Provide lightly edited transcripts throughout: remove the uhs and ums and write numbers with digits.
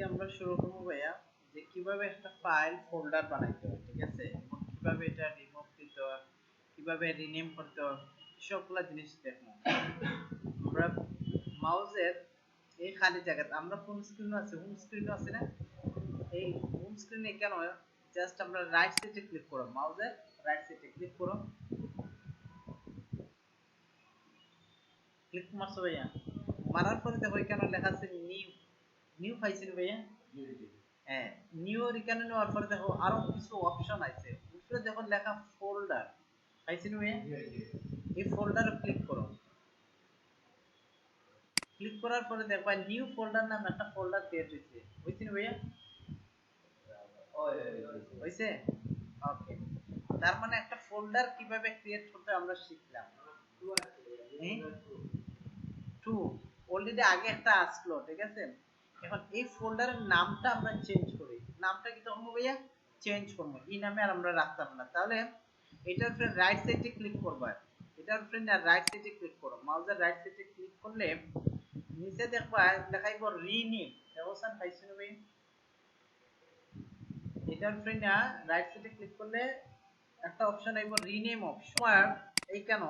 আজকে আমরা শুরু করব ভাইয়া যে কিভাবে একটা ফাইল ফোল্ডার বানাইতে হয়, ঠিক আছে, এবং কিভাবে এটা রিমুভ দিতে হয়, কিভাবে রিনেম করতে হয়, সবগুলা জিনিস দেখব। আমরা মাউসের এই খালি জায়গাতে আমরা ফুল স্ক্রিন আছে, হোম স্ক্রিন আছে না, এই হোম স্ক্রিনে কেন জাস্ট আমরা রাইট সাইডে ক্লিক করব, মাউসের রাইট সাইডে ক্লিক করব, ক্লিক মারছো ভাইয়া, মারার পরে দেখো এখানে লেখা আছে নিউ, নিউ পাইছেন ভাইয়া, হ্যাঁ নিউ এখানে নেওয়ার পরে দেখো আরো কিছু অপশন আছে, উপরে দেখো লেখা ফোল্ডার পাইছেন ভাইয়া, এই ফোল্ডারে ক্লিক করো, ক্লিক করার পরে দেখবা নিউ ফোল্ডার নামে একটা ফোল্ডার ক্রিয়েট হয়েছে, বুঝছেন ভাইয়া, হইছে, ওকে। তার মানে একটা ফোল্ডার কিভাবে ক্রিয়েট করতে আমরা শিখলাম। টু অলরেডি আগে একটা আসলো, ঠিক আছে। এখন এই ফোল্ডারের নামটা আমরা চেঞ্জ করি, নামটা কি তখন ভাইয়া চেঞ্জ করবো, এই নামে আর আমরা রাখতাম না। তাহলে এটার উপরে রাইট সাইডে ক্লিক করবা, এটার উপরে না রাইট সাইডে ক্লিক করো, মাউসের রাইট সাইডে ক্লিক করলে নিচে দেখবা দেখাইবো রিনেম, অবস্থান পাইছেন ভাই, এটার উপরে না রাইট সাইডে ক্লিক করলে একটা অপশন আইবো রিনেম অপশন। আর এই কেন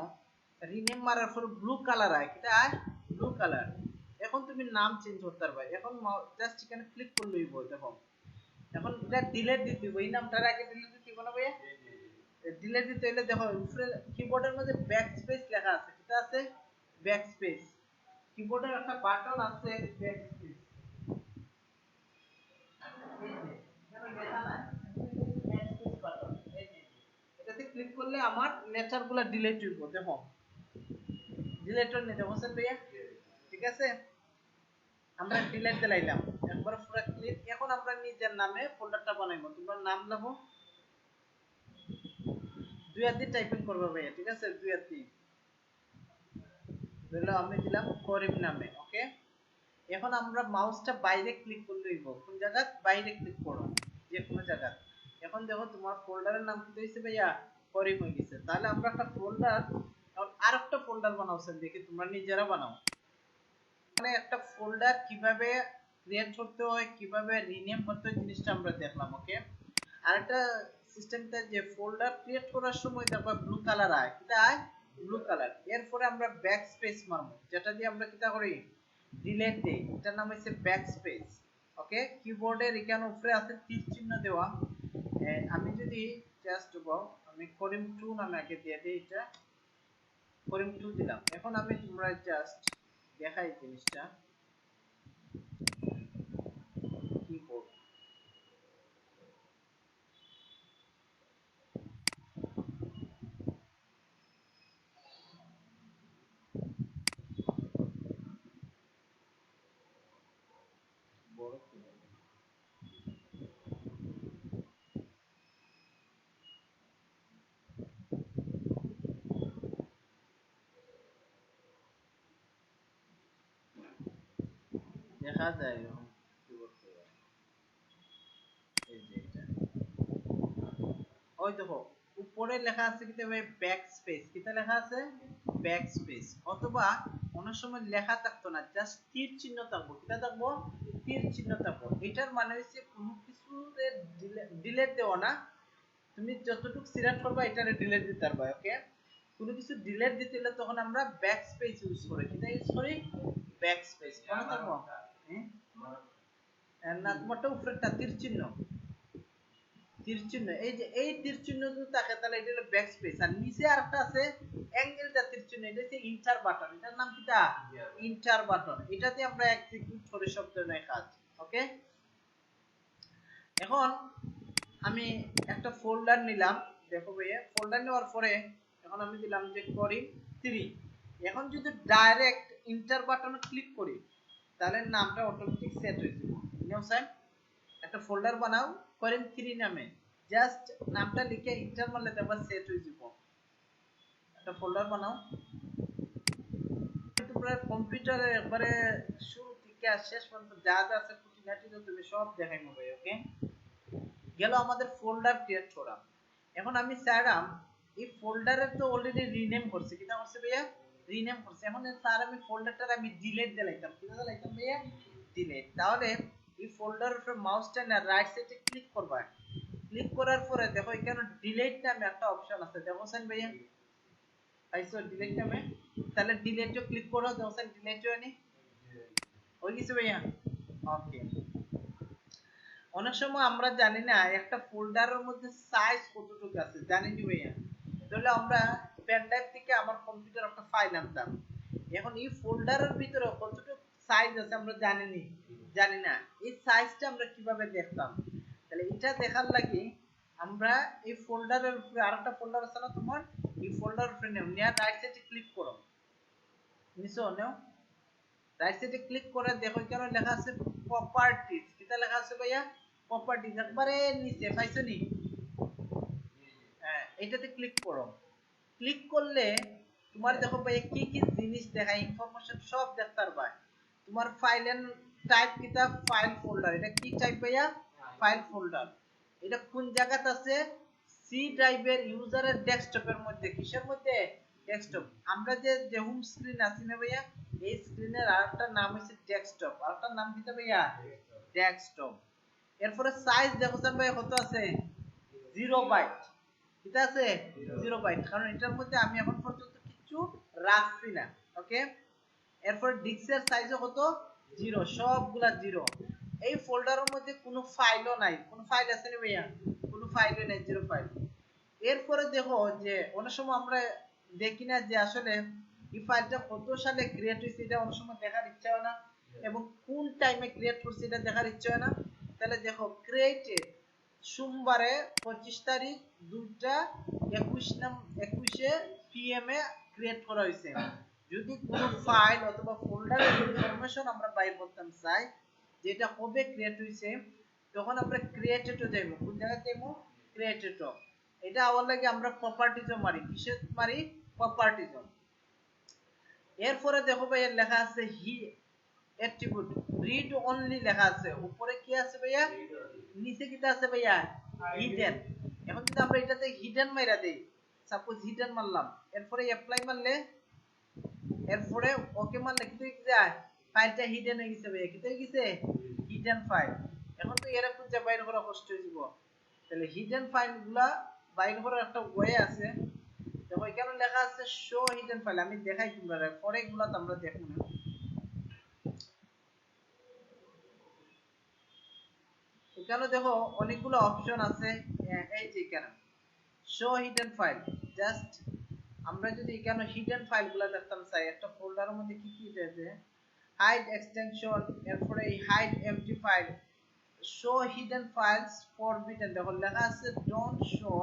রিনেম মারার পর ব্লু কালার আয়, এটা ব্লু কালার। এখন তুমি নাম চেঞ্জ করতে পারবে, এখন জাস্ট এখানে ক্লিক করলেই বই দেখো, এখন এটা ডিলিট দিতে হবে, এই নামটা আগে ডিলিট দিতে হবে না ভাইয়া, ডিলিট দিতে হলে দেখো উপরে কিবোর্ডের মধ্যে ব্যাক স্পেস লেখা আছে, এটা আছে ব্যাক স্পেস, কিবোর্ডের একটা বাটন আছে ব্যাক স্পেস, এই যে এখানে লেখা না ব্যাক স্পেস বাটন, এই যে এটাতে ক্লিক করলে আমার লেটারগুলো ডিলিট হইব, দেখো ডিলিটর নিতে বলছেন ভাইয়া, ঠিক আছে, আমরা ডিলিট দিলাইলাম একবার পুরো ক্লিক। এখন আমরা নিজের নামে ফোল্ডারটা বানাইবো, তোমরা নাম লিখো, দুই হাত দিয়ে টাইপিং করবে ভাইয়া, ঠিক আছে, দুই হাত দিয়ে ধরো আমি দিলাম করিম নামে, ওকে। এখন আমরা মাউসটা বাইরে ক্লিক করলে হইব, কোন জায়গা বাইরে ক্লিক করো, যে কোনো জায়গা। এখন দেখো তোমার ফোল্ডারের নাম কি হইছে ভাইয়া, করিম হয়ে গেছে। তাহলে আমরা একটা ফোল্ডার, এখন আরেকটা ফোল্ডার বানাওছেন, দেখি তোমরা নিজেরা বানাও, মানে একটা ফোল্ডার কিভাবে ক্রিয়েট করতে হয়, কিভাবে রিনেম করতে হয়, জিনিসটা আমরা দেখলাম, ওকে। আরেকটা সিস্টেমটা যে ফোল্ডার ক্রিয়েট করার সময় দেখবা ব্লু কালার আয়, কিটা আয় ব্লু কালার, এরপরে আমরা ব্যাক স্পেস মারবো, যেটা দিয়ে আমরা কিটা করি ডিলিট দেই, এটার নাম হচ্ছে ব্যাক স্পেস, ওকে। কিবোর্ডের এখানে উপরে আছে তীর চিহ্ন দেওয়া, আমি যদি জাস্ট আমি করিম 2 নামে আগে দিয়ে দিই, এটা করিম 2 দিলাম। এখন আমি তোমরা জাস্ট দেখাই জিনিসটা কি করব, বড় দেখা যায় এরকম কি করতে হবে, এই যে এটা, ওই দেখো উপরে লেখা আছে কি তবে ব্যাক স্পেস, কিটা লেখা আছে ব্যাক স্পেস, অথবা অনেক সময় লেখা থাকতো না, জাস্ট তীর চিহ্ন থাকবো, কিটা থাকবো তীর চিহ্ন থাকবো, এটার মানে হচ্ছে কোনো কিছু ডিলিট দেওয়া না, তুমি যতটুকু সিলেক্ট করবা এটারে ডিলিট দিতে পারবা, ওকে। কোনো কিছু ডিলিট দিতে হলে তখন আমরা ব্যাক স্পেস ইউজ করি, কিটা ইউজ করি ব্যাক স্পেস, মনে থাকবো, হ্যাঁ না তোমারটা উপরেরটা তীর চিহ্ন, তীর চিহ্ন, এই যে এই তীর চিহ্ন যদি থাকে তাহলে এটা হলো ব্যাক স্পেস, আর নিচে আরেকটা আছে অ্যাঙ্গেলটা তীর চিহ্ন, এটা হচ্ছে ইন্টার বাটন, এটার নাম কিটা ইন্টার বাটন, এটাতে আমরা এক্সিকিউট করে সব ধরনের কাজ, ওকে। এখন আমি একটা ফোল্ডার নিলাম, দেখো ভাইয়া ফোল্ডার নেওয়ার পরে এখন আমি দিলাম যে করিম 3, এখন যদি ডাইরেক্ট ইন্টার বাটনে ক্লিক করি তাহলে নামটা অটোমেটিক সেট হয়ে যাবে, নিও স্যার একটা ফোল্ডার বানাও করিম 3 নামে, জাস্ট নামটা লিখে ইন্টার মারলে দেখবা সেট হয়ে যাবে, একটা ফোল্ডার বানাও, তোমরা কম্পিউটারে একবারে শুরু থেকে শেষ পর্যন্ত যা যা আছে খুঁটিনাটি তুমি সব দেখাই নেবে, ওকে। গেল আমাদের ফোল্ডার ক্রিয়েট করা। এখন আমি চাইলাম এই ফোল্ডারে তো অলরেডি রিনেম করছে, কিটা করছে ভাইয়া রিনেম করছে, এখন স্যার আমি ফোল্ডারটা আমি ডিলিট দিলাইতাম, কিটা দিলাইতাম ভাইয়া ডিলিট, তাহলে এই ফোল্ডারের উপরে মাউসটা না রাইট সাইডে ক্লিক করবা। ক্লিক করার পরে দেখো এখানে ডিলিট নামে একটা অপশন আছে, দেখো সেন ভাইয়া আইসো ডিলিট নামে, তাহলে ডিলিটও ক্লিক করো, দেখো সেন ডিলিটও আনি ওই কিছু ভাইয়া। ওকে, অনেক সময় আমরা জানি না একটা ফোল্ডারের মধ্যে সাইজ কতটুকু আছে, জানি না ভাইয়া। তাহলে আমরা পেন ড্রাইভ থেকে আমার কম্পিউটার একটা ফাইল আনতাম, এখন এই ফোল্ডারের ভিতরে কতটুকু সাইজ আছে আমরা জানি না, এই সাইজটা আমরা কিভাবে দেখতাম? তাহলে এটা দেখার লাগি আমরা এই ফোল্ডারের উপরে আরেকটা ফোল্ডার আছে না তোমার, এই ফোল্ডারের উপরে নেও, নিয়ে রাইট সাইডে ক্লিক করো, নিচে নেও, রাইট সাইডে ক্লিক করে দেখো কেন লেখা আছে প্রপার্টিজ, কিটা লেখা আছে ভাইয়া প্রপার্টিজ, একবারে নিচে পাইছো নি? হ্যাঁ, এটাতে ক্লিক করো। ক্লিক করলে তোমার দেখো ভাইয়া কি কি জিনিস দেখায়, ইনফরমেশন সব দেখতে পারবা। তোমার ফাইলের টাইপ কিটা ফাইল ফোল্ডার, এটা কি টাইপ ভাইয়া ফাইল ফোল্ডার। এটা কোন জায়গাতে আছে? সি ড্রাইভের ইউজারের ডেস্কটপের মধ্যে, কিসের মধ্যে? ডেস্কটপ। আমরা যে হোম স্ক্রিন আছে না ভাইয়া, এই স্ক্রিনের আরেকটা নাম হচ্ছে ডেস্কটপ, আরেকটা নাম কিটা ভাইয়া ডেস্কটপ। এরপরে সাইজ দেখো ভাইয়া কত আছে? 0 বাইট। ঠিক আছে 0 বাইট, কারণ এটার মধ্যে আমি এখন পর্যন্ত কিছু রাখছি না। ওকে, এরপর ডিস্কের সাইজও কত? 0, সবগুলা 0। এই ফোল্ডারের মধ্যে কোনো ফাইলও নাই, কোনো ফাইল আছে না ভাইয়া? কোনো ফাইলও নাই, 0 ফাইল। এরপরে দেখো যে অনেক সময় আমরা দেখি না যে আসলে এই ফাইলটা কত সালে ক্রিয়েট হয়েছে, এটা অনেক সময় দেখার ইচ্ছা হয় না, এবং কোন টাইমে ক্রিয়েট করছে এটা দেখার ইচ্ছা হয় না। তাহলে দেখো ক্রিয়েটেড সোমবারে 25 তারিখ 2:21 PM এ ক্রিয়েট করা হয়েছে। যদি কোনো ফাইল অথবা ফোল্ডারের ইনফরমেশন আমরা বাইর করতে চাই যেটা কবে ক্রিয়েট হয়েছে, তখন আমরা ক্রিয়েটেডও যাইব, কোন জায়গায় যাইব? ক্রিয়েটেডও। এটা আবার লাগে আমরা প্রপার্টিজও মারি, কিসে মারি? প্রপার্টিজও। এরপরে দেখো ভাই এর লেখা আছে হি অ্যাট্রিবিউট রিড অনলি লেখা আছে, উপরে কি আছে ভাইয়া? নিচে কি আছে ভাইয়া? হিডেন। এখন যদি আমরা এটাতে হিডেন মাইরা দেই, সাপোজ হিডেন মারলাম, এরপরে অ্যাপ্লাই মারলে, এরপরে ওকে মারলে কি হয়ে যায়? ফাইলটা হিডেন হয়ে গেছে ভাইয়া, কি হয়ে গেছে? Hidden file. এখন তো এরা খুঁজে বাইর করা কষ্ট হয়ে যাব। তাহলে হিডেন ফাইলগুলা বাইর করার একটা ওয়ে আছে, দেখো এখানে লেখা আছে শো হিডেন ফাইল, আমি দেখাই তোমরা, পরে এগুলা তো আমরা দেখব না। এখানে দেখো অনেকগুলো অপশন আছে, এই যে এখানে শো হিডেন ফাইল, জাস্ট আমরা যদি এখানে হিডেন ফাইলগুলো দেখতাম চাই একটা ফোল্ডারের মধ্যে কি কি আছে, হাইড এক্সটেনশন, এরপরে এই hide empty file, show hidden files forbidden, দেখো লেখা আছে don't show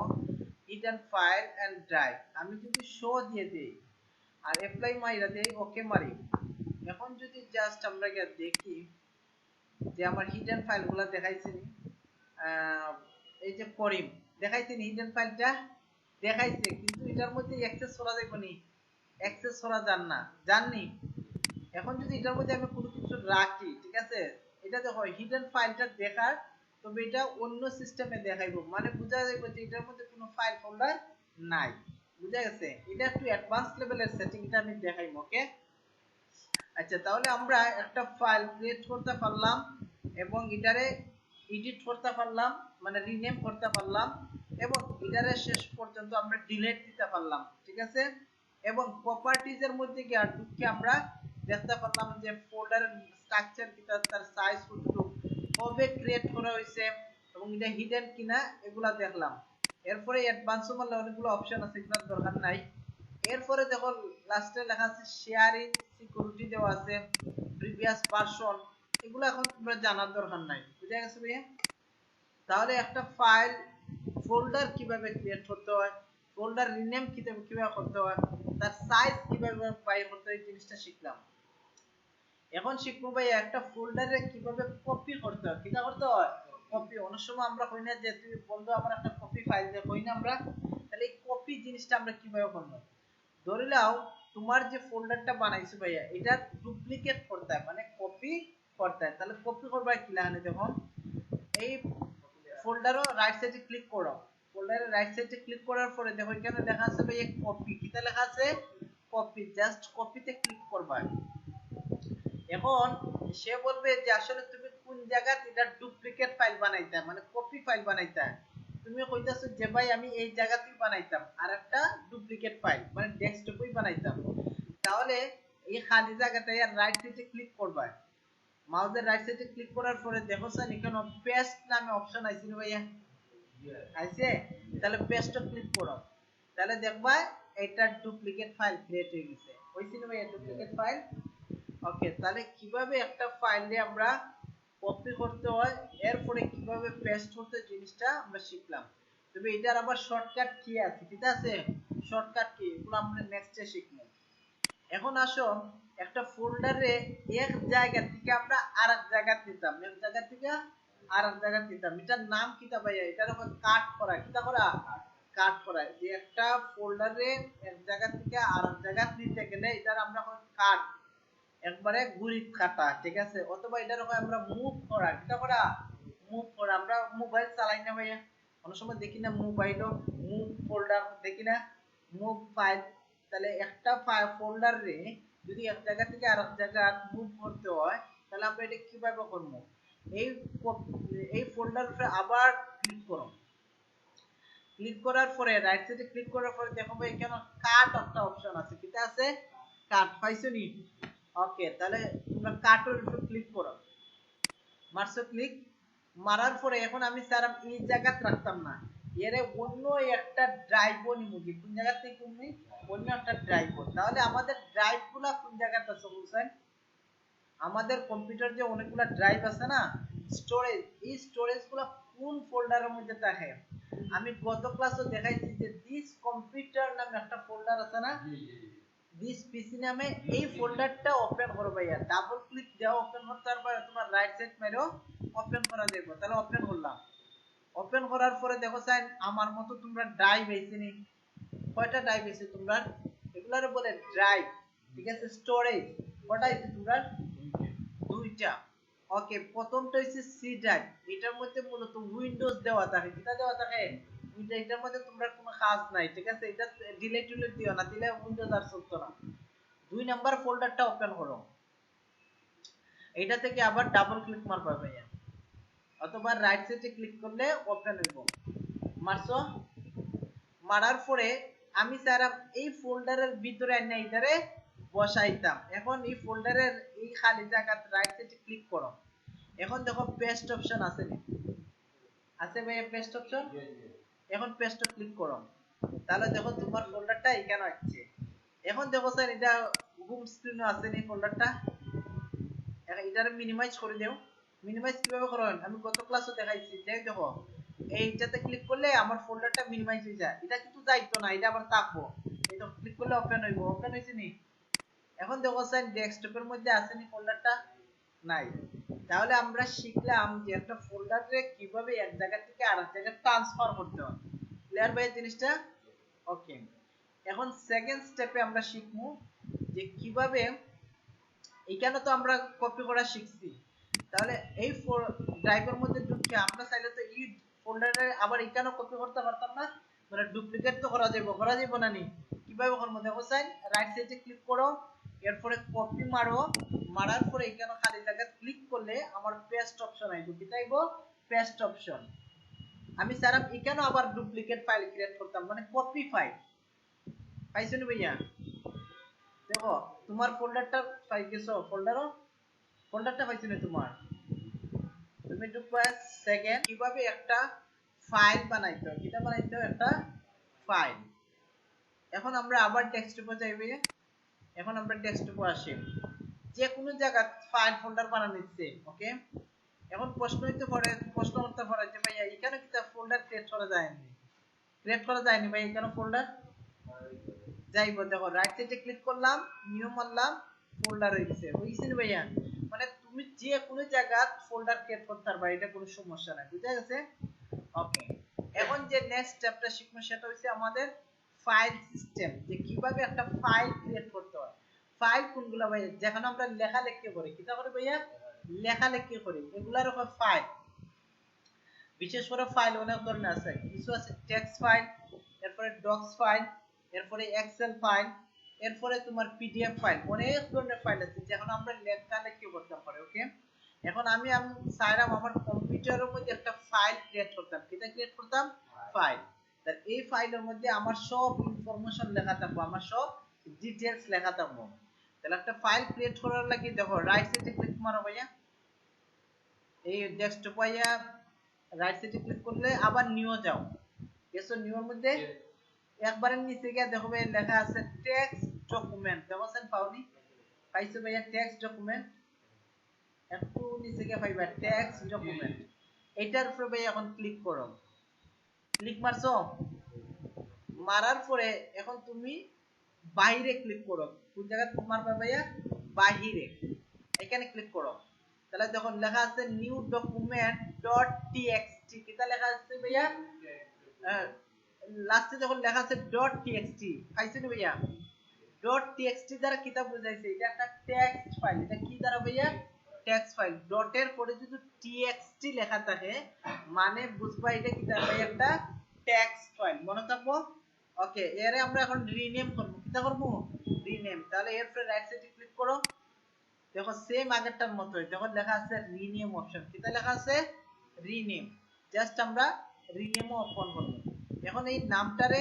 hidden file and drive. আমি যদি শো দিয়ে দেই আর অ্যাপ্লাই মাইরা দেই, ওকে মারি, এখন যদি জাস্ট আমরা দেখি যে আমার হিডেন ফাইলগুলো দেখাইছে, এই যে করিম দেখাইছে হিডেন ফাইলটা দেখাইছে, কিন্তু এটার মধ্যে অ্যাক্সেস করা যাবে নি, অ্যাক্সেস করা যান না, জাননি। এখন যদি এটার মধ্যে আমি কোনো কিছু রাখি, ঠিক আছে, এটা দেখো হিডেন ফাইলটা দেখার, তবে এটা অন্য সিস্টেমে দেখাইবো, মানে বোঝা যাবে যে এটার মধ্যে কোনো ফাইল ফোল্ডার নাই, বুঝা গেছে? এটা একটু অ্যাডভান্স লেভেলের সেটিং, এটা আমি দেখাইবো। ওকে, আচ্ছা, তাহলে আমরা একটা ফাইল ক্রিয়েট করতে পারলাম এবং এটারে এডিট করতে পারলাম, মানে রিনেম করতে পারলাম, এবং এটারে শেষ পর্যন্ত আমরা ডিলিট দিতে পারলাম, ঠিক আছে। এবং প্রপার্টিজ এর মধ্যে গিয়ে আর ঢুকে আমরা দেখতে পারলাম যে ফোল্ডারের স্ট্রাকচার কি, তার সাইজ কতটুকু, কবে ক্রিয়েট করা হয়েছে, এবং এটা হিডেন কিনা, এগুলা দেখলাম। এরপরে অ্যাডভান্স মানে অনেকগুলো অপশন আছে, এগুলোর দরকার নাই। এরপরে দেখো লাস্টে লেখা আছে শেয়ারিং সিকিউরিটি দেওয়া আছে, প্রিভিয়াস ভার্সন, এগুলো এখন তোমরা জানার দরকার নাই, বুঝা গেছে ভাইয়া? তাহলে একটা ফাইল ফোল্ডার কিভাবে ক্রিয়েট করতে হয়, ফোল্ডার রিনেম কিভাবে করতে হয়, তার সাইজ কিভাবে বাইর করতে হয়, জিনিসটা শিখলাম। এখন শিখবো ভাই একটা ফোল্ডারে কিভাবে কপি করতে হয়, কিটা করতে হয়? কপি। অনেক সময় আমরা কই না যে তুই বন্ধু আমার একটা কপি ফাইল দে, কই না আমরা? তাহলে এই কপি জিনিসটা আমরা কিভাবে করব? ধরে নাও তোমার যে ফোল্ডারটা বানাইছো ভাইয়া, এটা ডুপ্লিকেট করতে হয়, মানে কপি করতে হয়। তাহলে কপি করবা কি লাগানে, দেখুন এই ফোল্ডারও রাইট সাইডে ক্লিক করো, ফোল্ডারের রাইট সাইডে ক্লিক করার পরে দেখো এখানে লেখা আছে ভাই কপি, কিটা লেখা আছে? কপি। জাস্ট কপিতে ক্লিক করবা। এখন সে বলবে যে আসলে তুমি কোন জায়গাতে এটা ডুপ্লিকেট ফাইল বানাইতাম মানে কপি ফাইল বানাইতাম তুমি কইতাছো যে ভাই আমি এই জায়গাতেই বানাইতাম আর একটা ডুপ্লিকেট ফাইল মানে ডেস্কটপেই বানাইতাম তাহলে এই খালি জায়গাটায় রাইট সাইডে ক্লিক করবা মাউসের রাইট সাইডে ক্লিক করার পরে দেখো স্যার এখানে পেস্ট নামে অপশন আইছে না ভাইয়া আইছে তাহলে পেস্টে ক্লিক করো তাহলে দেখবা এটা ডুপ্লিকেট ফাইল ক্রিয়েট হয়ে গেছে হইছে না ভাইয়া ডুপ্লিকেট ফাইল ওকে তাহলে কিভাবে একটা ফাইলে আমরা কপি করতে হয় এরপরে কিভাবে পেস্ট করতে জিনিসটা আমরা শিখলাম তবে এটার আবার শর্টকাট কি আছে ঠিক আছে শর্টকাট কি এগুলো আমরা নেক্সটে শিখব এখন আসো একটা ফোল্ডারে এক জায়গা থেকে আমরা আরেক জায়গা নিতাম এক জায়গা থেকে আরেক জায়গা নিতাম এটার নাম কিটা ভাইয়া এটার উপর কাট করা কিটা করা কাট করা যে একটা ফোল্ডারে এক জায়গা থেকে আরেক জায়গা নিতে গেলে এটার আমরা কাট একবারে গুড়ি কাটা ঠিক আছে অথবা এটার উপর আমরা মুভ করা কিটা করা মুভ করা আমরা মোবাইল চালাই না ভাইয়া অনেক সময় দেখি না মোবাইলও মুভ ফোল্ডার দেখি না মুভ ফাইল তাহলে একটা ফোল্ডার রে যদি এক জায়গা থেকে আরেক জায়গা মুভ করতে হয় তাহলে আমরা এটা কিভাবে করব এই এই ফোল্ডারে আবার ক্লিক করো ক্লিক করার পরে রাইট সাইডে ক্লিক করার পরে দেখো ভাই এখানে কাট একটা অপশন আছে কিটা আছে কাট পাইছো নি ওকে তাহলে তোমরা কাটের উপর ক্লিক করো মারছো ক্লিক মারার পরে এখন আমি স্যার এই জায়গাতে রাখতাম না এরে অন্য একটা ড্রাইভ নিমুখী কোন জায়গা থেকে তুমি অন্য একটা ড্রাইভ তাহলে আমাদের ড্রাইভগুলো কোন জায়গাতে আছে বুঝছেন আমাদের কম্পিউটার যে অনেকগুলো ড্রাইভ আছে না স্টোরেজ এই স্টোরেজগুলো কোন ফোল্ডারের মধ্যে থাকে আমি গত ক্লাসে দেখাইছি যে দিস কম্পিউটার নামে একটা ফোল্ডার আছে না দিস পিসি নামে এই ফোল্ডারটা ওপেন করো ভাইয়া ডাবল ক্লিক দাও ওপেন করতে পারবে তোমার রাইট সাইড মেরো ওপেন করা যাবে তাহলে ওপেন করলাম ওপেন করার পরে দেখো সাইন আমার মতো তোমরা ড্রাইভ আইছে নি কয়টা ড্রাইভ আইছে তোমরা এগুলার বলে ড্রাইভ ঠিক আছে স্টোরেজ কয়টা আইছে তোমরা দুইটা ওকে প্রথমটা হইছে সি ড্রাইভ এটার মধ্যে মূলত উইন্ডোজ দেওয়া থাকে কিটা দেওয়া থাকে এটার মধ্যে তোমরা কোনো কাজ নাই ঠিক আছে এটা ডিলিট দিও না দিলে উইন্ডোজ আর চলতো না দুই নাম্বার ফোল্ডারটা ওপেন করো এটা থেকে আবার ডাবল ক্লিক মারবা ভাইয়া অথবা রাইট সাইডে ক্লিক করলে ওপেন হইব মারছো মারার পরে আমি স্যার এই ফোল্ডারের ভিতরে আইনা এটারে বসাইতাম এখন এই ফোল্ডারের এই খালি জায়গাতে রাইট সাইডে ক্লিক করো এখন দেখো পেস্ট অপশন আছে নি আছে ভাই পেস্ট অপশন এখন পেস্টে ক্লিক করো তাহলে দেখো তোমার ফোল্ডারটা এখানে আছে এখন দেখো স্যার এটা হোম স্ক্রিনে আছে নি ফোল্ডারটা এখন এটারে মিনিমাইজ করে দাও মিনিমাইজ কিভাবে করবেন আমি গত ক্লাসে দেখাইছি যে দেখো এইটাতে ক্লিক করলে আমার ফোল্ডারটা মিনিমাইজ হয়ে যায় এটা কিন্তু যাইতো না এটা আবার থাকবো এটা ক্লিক করলে ওপেন হইব ওপেন হইছে নি এখন দেখো স্যার ডেস্কটপের মধ্যে আছে নি ফোল্ডারটা নাই তাহলে আমরা শিখলাম যে একটা ফোল্ডারে কিভাবে এক জায়গা থেকে আরেক জায়গায় ট্রান্সফার করতে হয় ক্লিয়ার ভাই জিনিসটা ওকে এখন সেকেন্ড স্টেপে আমরা শিখবো যে কিভাবে এইখানে তো আমরা কপি করা শিখছি তাহলে এই ড্রাইভের মধ্যে ঢুকে আমরা চাইলে তো এই ফোল্ডারে আবার এখানেও কপি করতে পারতাম না মানে ডুপ্লিকেট তো করা যাবে না নি কিভাবে করব দেখো সাইন রাইট সাইডে ক্লিক করো এরপরে কপি মারো মারার পরে এখানে খালি জায়গা ক্লিক করলে আমার পেস্ট অপশন আইবো কি চাইবো পেস্ট অপশন আমি স্যার এখানেও আবার ডুপ্লিকেট ফাইল ক্রিয়েট করতাম মানে কপি ফাইল পাইছেন ভাইয়া দেখো তোমার ফোল্ডারটা পাই গেছো ফোল্ডারটা পাইছো না তোমার তুমি ঢুকবা সেকেন্ড কিভাবে একটা ফাইল বানাইতে হয় কিটা বানাইতে হয় একটা ফাইল এখন আমরা আবার ডেস্কটপে যাইবে এখন আমরা ডেস্কটপে আসি যে কোনো জায়গা ফাইল ফোল্ডার বানানো নিচ্ছে ওকে এখন প্রশ্ন করতে পারে যে ভাইয়া এখানে কিটা ফোল্ডার ক্রিয়েট করা যায়নি ভাই এখানে ফোল্ডার যাইবো দেখো রাইট সাইডে ক্লিক করলাম নিউ মারলাম ফোল্ডার হইছে না ভাইয়া মানে তুমি যে কোনো জায়গা ফোল্ডার ক্রিয়েট করতে পারবা এটা কোনো সমস্যা নাই বুঝা গেছে ওকে এখন যে নেক্সট স্টেপটা শিখবো সেটা হচ্ছে আমাদের ফাইল সিস্টেম যে কিভাবে একটা ফাইল ক্রিয়েট করতে হয় ফাইল কোনগুলো ভাইয়া যেখানে আমরা লেখালেখি করি কিটা করে ভাইয়া লেখালেখি করি এগুলার উপর ফাইল বিশেষ করে ফাইল অনেক ধরনের আছে কিছু আছে টেক্সট ফাইল এরপরে ডক্স ফাইল এরপরে এক্সেল ফাইল এরপরে তোমার পিডিএফ ফাইল অনেক ধরনের ফাইল আছে যেখানে আমরা লেখালেখি করতে পারি ওকে এখন আমি চাইলাম আমার কম্পিউটারের মধ্যে একটা ফাইল ক্রিয়েট করতাম, কিটা ক্রিয়েট করতাম, ফাইল। তার এই ফাইলের মধ্যে আমার সব ইনফরমেশন লেখা থাকবো, আমার সব ডিটেইলস লেখা থাকবো। তাহলে একটা ফাইল ক্রিয়েট করার লাগি দেখো রাইট সাইডে ক্লিক মারো ভাইয়া, এই ডেস্কটপ ভাইয়া রাইট সাইডে ক্লিক করলে আবার নিউ যাও, এসো নিউর মধ্যে একবারের নিচে গিয়ে দেখো ভাই লেখা আছে টেক্সট ডকুমেন্ট, দেখছেন পাওনি, পাইছো ভাইয়া টেক্সট ডকুমেন্ট, একটু নিচে গিয়ে পাইবা টেক্সট ডকুমেন্ট, এটার উপরে ভাই এখন ক্লিক করো, ক্লিক মারছো, মারার পরে এখন তুমি বাইরে ক্লিক করো, কোন জায়গায় মারবা ভাইয়া, বাইরে, এখানে ক্লিক করো। তাহলে যখন লেখা আছে নিউ ডকুমেন্ট ডট টিএক্সটি, কিটা লেখা আছে ভাইয়া, লাস্টে যখন লেখা আছে ডট টিএক্সটি, পাইছেন ভাইয়া, ডট টিএক্সটি দ্বারা কিতা বুঝাইছে, এটা একটা টেক্সট ফাইল, এটা কি দ্বারা ভাইয়া, টেক্সট ফাইল, ডটের পরে যদি টিএক্সটি লেখা থাকে মানে বুঝবা এটা কিতা ভাই, একটা টেক্সট ফাইল, মনে থাকবো। ওকে, এরে আমরা এখন রিনেম করব, কিতা করব, রিনেম। তাহলে এরপরে রাইট সাইডে ক্লিক করো, দেখো সেম আগেরটার মতোই, যখন লেখা আছে রিনেম অপশন, কিতা লেখা আছে, রিনেম, জাস্ট আমরা রিনেমও ওপেন করব। এখন এই নামটারে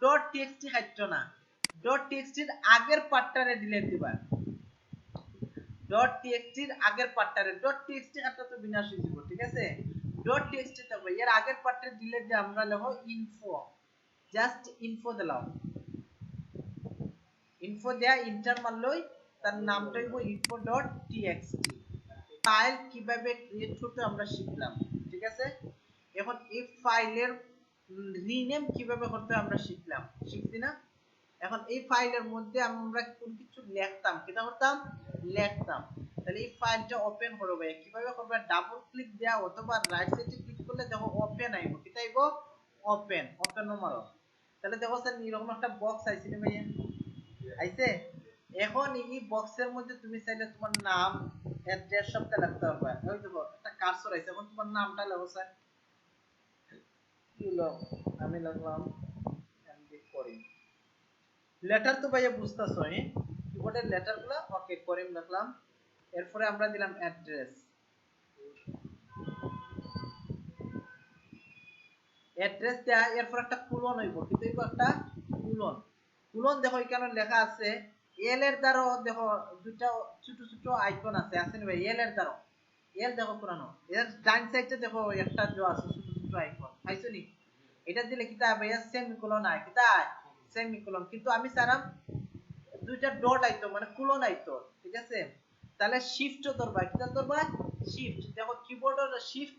ডট টিএক্সটি হাইটো না, ডট টিএক্সটি এর আগের পার্টটারে ডিলিট দিবা, ডট টিএক্সটি এর আগের পার্টটারে, ডট টিএক্সটি কাটটা তো বিনাশ হয়ে যাব, ঠিক আছে, ডট টিএক্সটি তবে এর আগের পার্টটা ডিলিট দিয়ে আমরা লিখো ইনফো, জাস্ট ইনফো দিলাম, ইনফো দেয়া এন্টার মারলই তার নামটা হইব ইনফো ডট টিএক্সটি। ফাইল কিভাবে ক্রিয়েট করতে আমরা শিখলাম, ঠিক আছে। এখন এই ফাইলের রিনেম কিভাবে করতে আমরা শিখছি না। এখন এই ফাইলের মধ্যে আমরা কোন কিছু লিখতাম, কিটা করতাম, লিখতাম। তাহলে এই ফাইলটা ওপেন করব ভাই, কিভাবে করবে, ডাবল ক্লিক দেয়া অথবা রাইট সাইডে ক্লিক করলে দেখো ওপেন আইবো, কিটা আইবো, ওপেন, ওপেন মারো। তাহলে দেখো স্যার এরকম একটা বক্স আইছে না ভাইয়া, আইছে। এখন এই বক্সের মধ্যে তুমি চাইলে তোমার নাম, অ্যাড্রেস সবটা লিখতে পারবে। ওই দেখো একটা কার্সর আইছে, এখন তোমার নামটা লেখো স্যার, কি হলো, আমি লিখলাম এমডি করিম, লেটার তো ভাইয়া বুঝতাছো, কিবোর্ডের লেটারগুলো, ওকে করিম লিখলাম। এরপরে আমরা দিলাম অ্যাড্রেস, অ্যাড্রেস দেয়া, এরপর একটা কোলন হইব, কিন্তু হইব একটা কোলন, কোলন দেখো এখানে লেখা আছে এল এর দ্বারা, দেখো দুটো ছোট ছোট আইকন আছে, আছেন ভাই, এল এর দ্বারা, এল দেখো পুরানো, এর ডান সাইডে দেখো একটা জো আছে ছোট ছোট আইকন, পাইছো নি, এটা দিলে কিতা ভাইয়া সেমিকোলন আয়, কিতা সেমিকোলন, কিন্তু আমি চাইলাম দুইটা ডট আইতো মানে কোলন আইতো, ঠিক আছে। তাহলে শিফট ধরবা, কিটা ধরবা, শিফট, দেখো কিবোর্ডের শিফট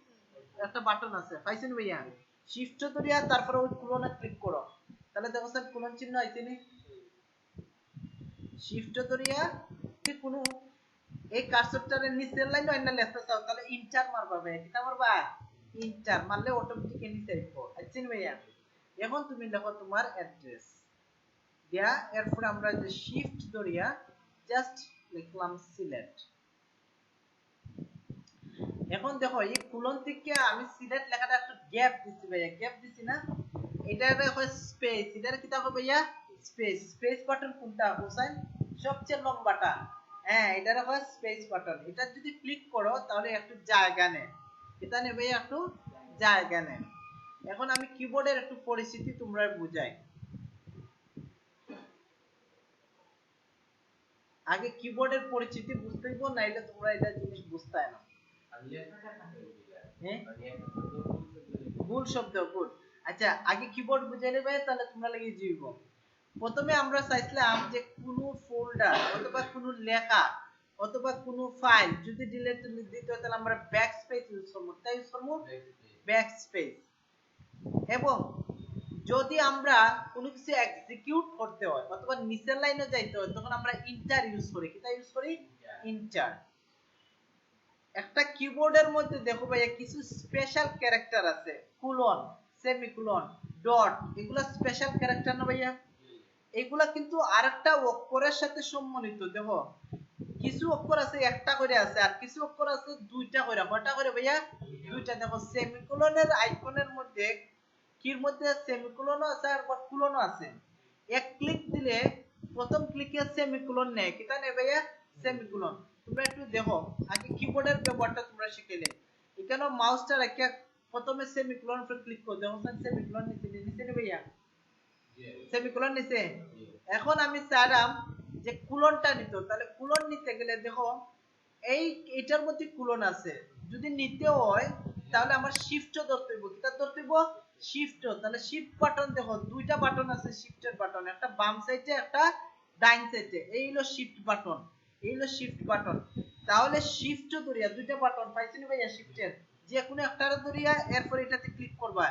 একটা বাটন আছে, পাইছেন ভাইয়া, শিফট ধরিয়া তারপরে ওই কোলনে ক্লিক করো, তাহলে দেখো স্যার কোলন চিহ্ন আইছে নি, শিফট ধরিয়া কি কোনো এই কার্সরটারে নিচের লাইন আইনা লেখতে চাও তাহলে ইন্টার মারবা ভাই, কিটা মারবা, ইন্টার মারলে অটোমেটিক নিচে আইব, আইছেন ভাইয়া। এখন তুমি দেখো তোমার অ্যাড্রেস দিয়া, এরপর আমরা যে শিফট ধরিয়া জাস্ট লিখলাম সিলেক্ট। এখন দেখো এই কোলন থেকে আমি সিলেক্ট লেখাটা একটু গ্যাপ দিছি ভাইয়া, গ্যাপ দিছি না, এটা হয় স্পেস, এটা কিটা হবে ভাইয়া, স্পেস, স্পেস বাটন কোনটা হোসেন, সবচেয়ে লম্বাটা, হ্যাঁ এটার হয় স্পেস বাটন, এটা যদি ক্লিক করো তাহলে একটু জায়গা নেয়, এটা নেবে ভাইয়া একটু জায়গা নেয়। এখন আমি কিবোর্ডের একটু পরিস্থিতি তোমরা বুঝাই, আগে কিবোর্ডের পরিচিতি বুঝতে হইব, নাইলে তোমরা এটা জিনিস বুঝতে না। ভুল শব্দ, ভুল, আচ্ছা আগে কিবোর্ড বুঝে নেবে তাহলে তোমরা লাগিয়ে জীব। প্রথমে আমরা চাইছিলাম যে কোনো ফোল্ডার অথবা কোনো লেখা অথবা কোনো ফাইল যদি ডিলিট দিতে হয় তাহলে আমরা ব্যাক স্পেস ইউজ করব, তাই ইউজ করব ব্যাক স্পেস। এবং যদি আমরা কোনো কিছু এক্সিকিউট করতে হয় অথবা নিচের লাইনে যাইতে হয় তখন আমরা ইন্টার ইউজ করি, কিটা ইউজ করি, ইন্টার। একটা কিবোর্ডের মধ্যে দেখো ভাইয়া কিছু স্পেশাল ক্যারেক্টার আছে, কোলন, সেমিকোলন, ডট, এগুলা স্পেশাল ক্যারেক্টার না ভাইয়া, এগুলা কিন্তু আরেকটা অক্ষরের সাথে সম্মিলিত, দেখো কিছু অক্ষর আছে একটা করে আছে আর কিছু অক্ষর আছে দুইটা করে, কয়টা করে ভাইয়া, দুইটা। দেখো সেমিকোলনের আইকনের মধ্যে কির মধ্যে সেমিকোলনও আছে আর কোলনও আছে, এক ক্লিক দিলে প্রথম ক্লিকে সেমিকোলন নেয়, কিটা নেয় ভাইয়া, সেমিকোলন। তোমরা একটু দেখো আগে কিবোর্ডের ব্যবহারটা তোমরা শিখলে এখানে মাউসটা রেখে প্রথমে সেমিকোলন উপর ক্লিক করো দেখো সেমিকোলন নিচে নিচে নে ভাইয়া সেমিকোলন নিচে এখন আমি চাইলাম যে কুলনটা নিতে তাহলে কুলন নিতে গেলে দেখো এই এটার মধ্যে কুলন আছে যদি নিতে হয় তাহলে আমার শিফটও ধরতে হইব কিটা ধরতে হইব শিফট তাহলে শিফট বাটন দেখো দুইটা বাটন আছে শিফটের বাটন একটা বাম সাইডে একটা ডাইন সাইডে এই হলো শিফট বাটন এই হলো শিফট বাটন তাহলে শিফট ধরিয়া দুইটা বাটন পাইছেন ভাইয়া শিফটের যে কোনো একটারে ধরিয়া এরপর এটাতে ক্লিক করবা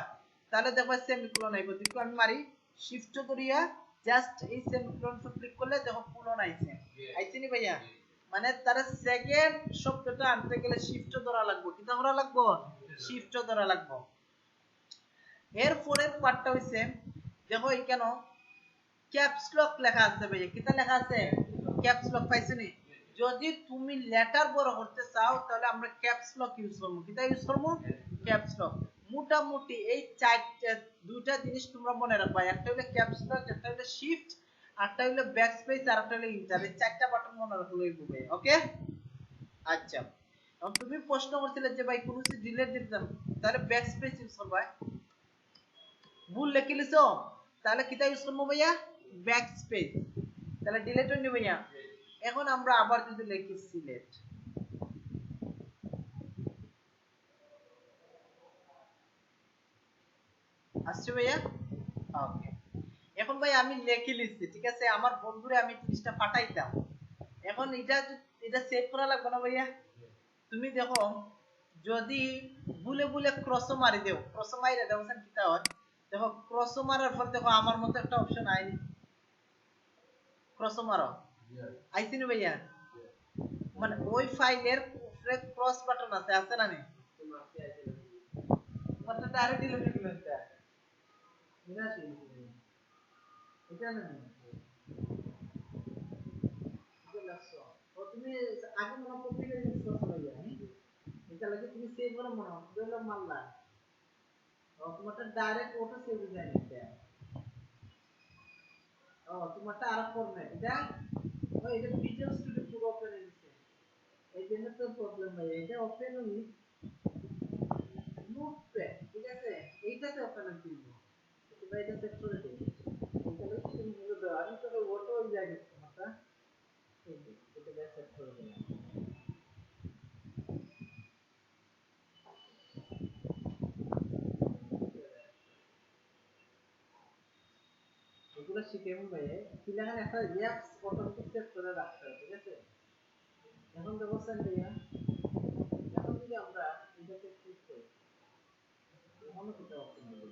তাহলে দেখবা সেমিকোলন আইবো দেখো আমি মারি শিফট ধরিয়া জাস্ট এই সেমিকোলন উপর ক্লিক করলে দেখো কোলন আইছে আইছেনি ভাইয়া মানে তার সেকেন্ড শব্দটা আনতে গেলে শিফট ধরা লাগবে কি ধরা লাগবে শিফট ধরা লাগবে এর পরের পার্টটা হইছে দেখো এখানে ক্যাপস লক লেখা আছে ভাইয়া কিটা লেখা আছে ক্যাপস লক পাইছনি যদি তুমি লেটার বড় করতে চাও তাহলে আমরা ক্যাপস লক ইউজ করব কিটা ইউজ করব ক্যাপস লক মোটামুটি এই চারটা দুইটা জিনিস তোমরা মনে রাখবা একটা হলো ক্যাপস লক একটা হলো শিফট আরটা হলো ব্যাকস্পেস আর একটা হলো এন্টার এই চারটা বাটন মনে রাখলেই হবে ওকে আচ্ছা এখন তুমি প্রশ্ন করছিলে যে ভাই কোন কিছু ডিলিট দিতাম তাহলে ব্যাকস্পেস ইউজ করবা ভুল লিখে লিছো তাহলে কিটা ইউজ করব ভাইয়া ব্যাকস্পেস তাহলে ডিলিট হয়নি ভাইয়া এখন আমরা আবার যদি লিখি সিলেক্ট আসছে ভাইয়া ওকে এখন ভাই আমি লিখে লিখছি ঠিক আছে আমার বন্ধুরে আমি জিনিসটা পাঠাইতাম এখন এটা সেভ করা লাগবে না ভাইয়া তুমি দেখো যদি ভুলে ভুলে ক্রস মারি দেও ক্রস মাইরা দাও সেন কিটা হয় দেখো ক্রস মারার পর দেখো আমার মতো একটা অপশন আইনি ক্রস মারো আইছিনি ভাইয়া মানে ওই ফাইলের উপরে ক্রস বাটন আছে না নেই মানে ডাইরেক্ট ডিলিট করে দিতে এটা আছে এটা না তুমি আগে মনে কপি করে ইউজ করতে ভাইয়া এটা লাগে তুমি সেভ করে মনে হয় দিলে মারলা তোমারটা ডাইরেক্ট ওটা সেভ হয়ে যায় এটা ও তোমারটা আর ফরম্যাট এটা এটা ভিজুয়াল স্টুডিও পুরো ওপেন হয়ে গেছে এই জন্য তো প্রবলেম হয় এটা ওপেন হই নোটপ্যাড ঠিক আছে এইটাতে ওপেন হয়ে দিব এটা এটা সেট করে দেই এটা হলো তুমি বলে দাও আমি তো ওটা ওই জায়গায় তোমারটা এটা সেট করে দিলাম এগুলো শিখে ভাই কিলাখানে একটা অ্যাপস অটোমেটিক সেট করে রাখতে হবে ঠিক আছে এখন ব্যবস্থা ভাইয়া এখন যদি আমরা এটাতে ক্লিক করি এখন কি অপশন হবে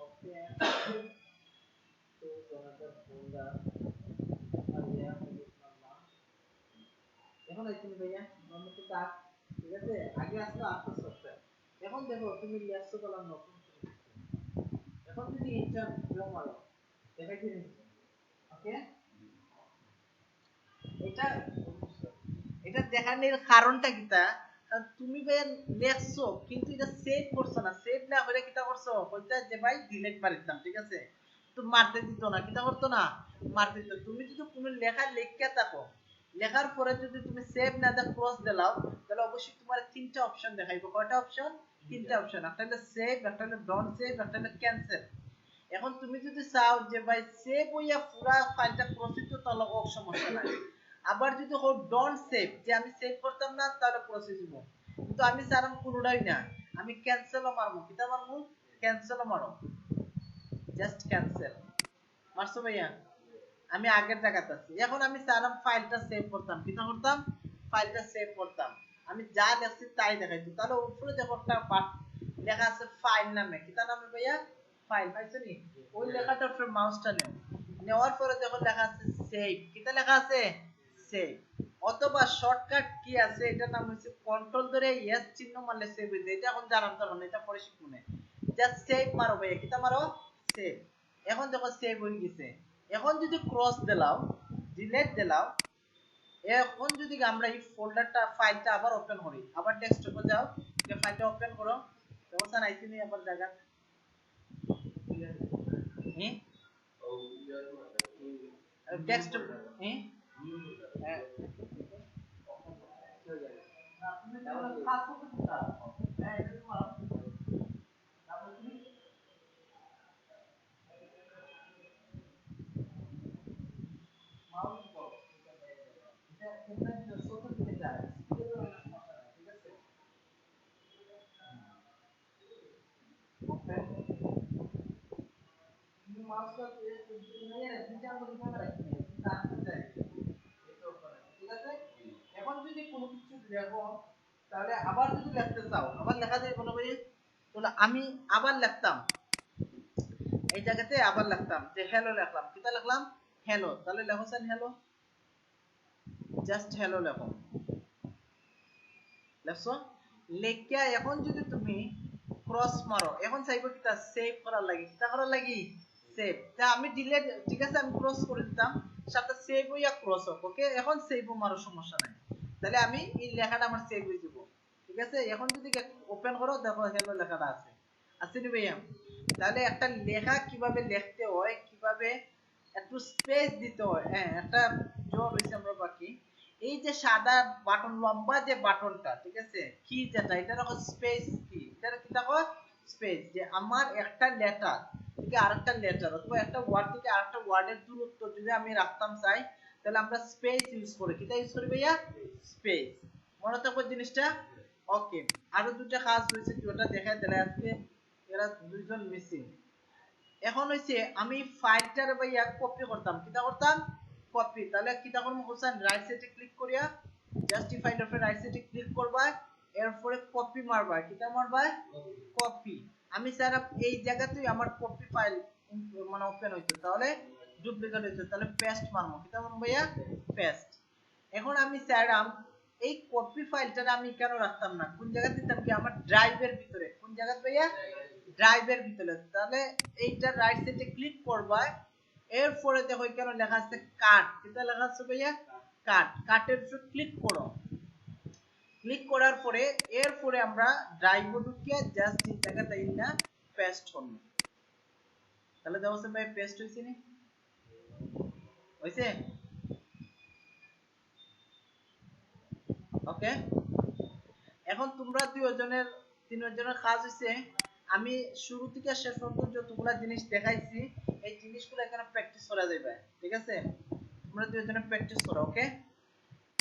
ওকে তো তোমাদের ফোল্ডার আর ইয়া মামা এখন আইছেন ভাইয়া আমরা তো কাজ ঠিক আছে আগে আসলো আফটার সফটওয়্যার এখন দেখো তুমি লেটস কলাম নতুন এখন যদি এন্টার দাও মারো দেখাইতে নিচ্ছে ওকে এটা এটা দেখানোর কারণটা কিটা কারণ তুমি ভাই লেখছো কিন্তু এটা সেভ করছো না সেভ না করে কিটা করছো কইতা যে ভাই ডিলিট মারি দিতাম ঠিক আছে তো মারতে দিত না কিটা করতো না মারতে দিত তুমি যদি কোনো লেখা লিখকে থাকো লেখার পরে যদি তুমি সেভ না দা ক্রস দিলাও তাহলে অবশ্যই তোমার তিনটা অপশন দেখাইবো কয়টা অপশন তিনটা অপশন একটা হলো সেভ একটা হলো ডন্ট সেভ একটা হলো ক্যান্সেল এখন তুমি যদি চাও যে ভাই সেভ হইয়া পুরা ফাইলটা প্রসেস তো তাহলে ও সমস্যা নাই আবার যদি হোক ডন্ট সেভ যে আমি সেভ করতাম না তাহলে প্রসেস দিব কিন্তু আমি চাইলাম কোনোটাই না আমি ক্যান্সেলও মারবো কিটা মারবো ক্যান্সেলও মারো জাস্ট ক্যান্সেল মারছো ভাইয়া আমি আগের জায়গাতে আছি এখন আমি চাইলাম ফাইলটা সেভ করতাম কিটা করতাম ফাইলটা সেভ করতাম আমি যা দেখছি তাই দেখাইছি তাহলে উপরে দেখো একটা লেখা আছে ফাইল নামে কিটা নামে ভাইয়া ফাইল পাইছো নি ওই লেখাটার উপরে মাউসটা নেও নেওয়ার পরে দেখো লেখা আছে সেভ কিটা লেখা আছে সেভ অথবা শর্টকাট কি আছে এটার নাম হচ্ছে কন্ট্রোল ধরে ইয়েস চিহ্ন মারলে সেভ হয়ে যায় এটা এখন জানার দরকার নেই এটা পরে শিখবো জাস্ট সেভ মারো ভাইয়া কিটা মারো সেভ এখন দেখো সেভ হয়ে গেছে এখন যদি ক্রস দিলাও ডিলিট দিলাও এখন যদি আমরা এই ফোল্ডারটা ফাইলটা আবার ওপেন করি আবার ডেস্কটপে যাও যে ফাইলটা ওপেন করো ব্যবস্থা নাইছি নি আবার জায়গা ডেস্কটপ হ্যাঁ না তুমি কাজ করতে চাও হ্যাঁ এটা তোমার তারপর তুমি মাউস বল এটা এটা ছোট দিকে যায় স্পিডের অনেক সমস্যা নাই ঠিক আছে ওকে তুমি মাউসটা তুমি বিচার করে দিতে পারো তার যায় এটা ওখানে ঠিক আছে এখন যদি কোনো কিছু লেখো তাহলে আবার যদি লিখতে চাও আবার লেখা যায় কোনো ভাই তাহলে আমি আবার লিখতাম এই জায়গাতে আবার লিখতাম যে হ্যালো লিখলাম কিটা লিখলাম হ্যালো তাহলে লেখো সেন হ্যালো জাস্ট হ্যালো লেখো লেখছো লেখিয়া এখন যদি তুমি ক্রস মারো এখন চাইবো কিটা সেভ করার লাগি কিটা করার লাগি সেভ তা আমি ডিলিট ঠিক আছে আমি ক্রস করে দিতাম সাথে সেভ হইয়া ক্রস হোক ওকে এখন সেভ মারো সমস্যা নাই তাহলে আমি এই লেখাটা আমার সেভ হয়ে যাব ঠিক আছে এখন যদি ওপেন করো দেখো হ্যালো লেখাটা আছে আছে নি ভাইয়া তাহলে একটা লেখা কিভাবে লিখতে হয় কিভাবে একটু স্পেস দিতে হয় হ্যাঁ একটা জোর হইছে আমরা বাকি এই যে সাদা বাটন লম্বা যে বাটনটা ঠিক আছে কি যেটা এটা রাখো স্পেস কি এটা কি দেখো স্পেস যে আমার একটা লেটার থেকে আরেকটা লেটার অথবা একটা ওয়ার্ড থেকে আরেকটা ওয়ার্ডের দূরত্ব যদি আমি রাখতাম চাই তাহলে আমরা স্পেস ইউজ করি কিটা ইউজ করি ভাইয়া স্পেস মনে থাকবে জিনিসটা ওকে আরো দুটো কাজ হয়েছে দুটো দেখাই দিলে আজকে এরা দুইজন মিসিং এখন হইছে আমি ফাইলটার ভাইয়া কপি করতাম কিটা করতাম কপি তাহলে কিটা করব হোসেন রাইট সাইডে ক্লিক করিয়া জাস্টিফাইড এর রাইট সাইডে ক্লিক করবা এরপরে কপি মারবা কিটা মারবা কপি আমি স্যার এই জায়গাতেই আমার কপি ফাইল মানে ওপেন হইতো তাহলে ডুপ্লিকেট হইতো তাহলে পেস্ট মারবো কিটা মারবো ভাইয়া পেস্ট এখন আমি স্যার এই কপি ফাইলটা আমি কেন রাখতাম না কোন জায়গাতে দিতাম কি আমার ড্রাইভের ভিতরে কোন জায়গাতে ভাইয়া ড্রাইভের ভিতরে তাহলে এইটা রাইট সাইডে ক্লিক করবা এরপরে দেখো কেন লেখা আছে কাট এটা লেখা আছে ভাইয়া কাট কাটের উপর ক্লিক করো ক্লিক করার পরে এরপরে আমরা ড্রাইভে ঢুকিয়ে জাস্ট এই জায়গাটা ইনা পেস্ট করব তাহলে দেখো ভাই পেস্ট হইছে নি হইছে ওকে এখন তোমরা দুইজনের তিনজনের কাজ হইছে আমি শুরু থেকে শেষ পর্যন্ত যতগুলা জিনিস দেখাইছি এই জিনিসগুলো এখানে প্র্যাকটিস করা যাবে ঠিক আছে তোমরা দুইজনে প্র্যাকটিস করো ওকে